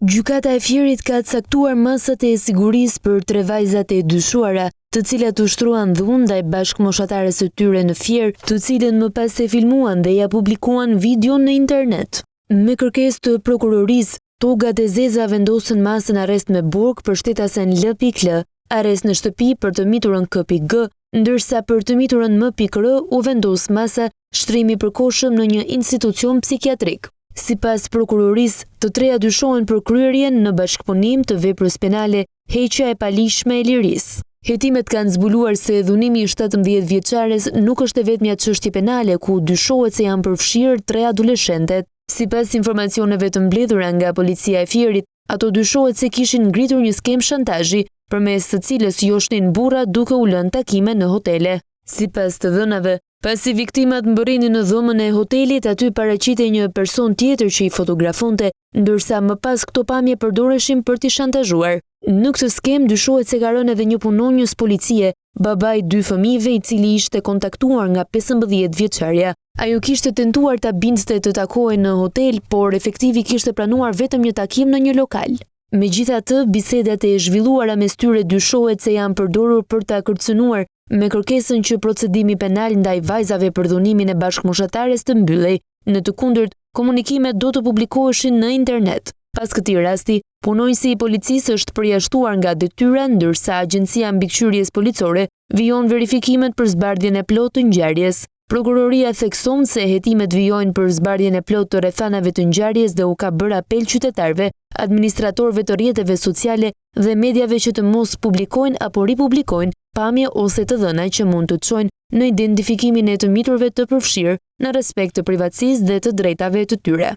Gjykata e Fierit ka caktuar masat e sigurisë për 3 vajzat e dyshuara, të cilat ushtruan dhunë ndaj bashkëmoshatares së tyre në Fier, të cilën më pas e filmuan dhe ja publikuan video në internet. Me kërkesë të prokurorisë, togat e zeza vendosën masën arrest me burg për shtetasen L.L, arrest në shtëpi për të miturën K.G, ndërsa për të miturën M.R u vendos masa shtrimi përkohshëm në një institucion psikiatrik. Sipas prokurorisë, të treja dyshohen për kryerjen në bashkëpunim të veprës penale heqja e palishme e lirisë. Hetimet kanë zbuluar se dhunimi i 17 vjeçares nuk është e vetmja çështje penale ku dyshohet se janë përfshirë 3 adoleshentet. Sipas informacioneve të mbledhura nga policia e Fierit, ato dyshohet se kishin ngritur një skemë shantazhi, përmes së cilës joshnin burra duke u lënë takime në hotele. Sipas të dhënave, pasi viktimat mbërrinin në dhomën e hotelit, aty paraqitej një person tjetër që i fotografonte, ndërsa më pas këto pamje përdoreshin për t'i shantazhuar. Në këtë skemë dyshohet se ka rënë edhe një punonjës policie, babai 2 fëmijëve i cili ishte kontaktuar nga 15 vjeçarja. Ajo kishte tentuar ta bindte të takohej në hotel, por efektivi kishte pranuar vetëm një takim në një lokal. Megjithatë, bisedat e zhvilluara mes tyre dyshohet se janë përdorur për ta kërcënuar, me kërkesën që procedimi penal ndaj vajzave për dhunimin e bashkëmoshatares të mbyllej. Në të kundërt, komunikimet do të publikoheshin në internet. Pas këtij rasti, punonjësi i policisë është përjashtuar nga detyra, ndërsa Agjencia Mbikëqyrjes Policore vijon verifikimet për zbardhjen e plotë të ngjarjes. Prokuroria thekson se hetimet vijojnë për zbardhjen e plotë të rrethanave të ngjarjes dhe u ka bërë apel qytetarëve, administratorëve të rrjeteve sociale dhe mediave që të mos publikojnë apo ripublikojnë pamje ose të dhëna që mund të çojnë në identifikimin e të miturve të përfshirë në respekt të privatësisë dhe të drejtave të tyre.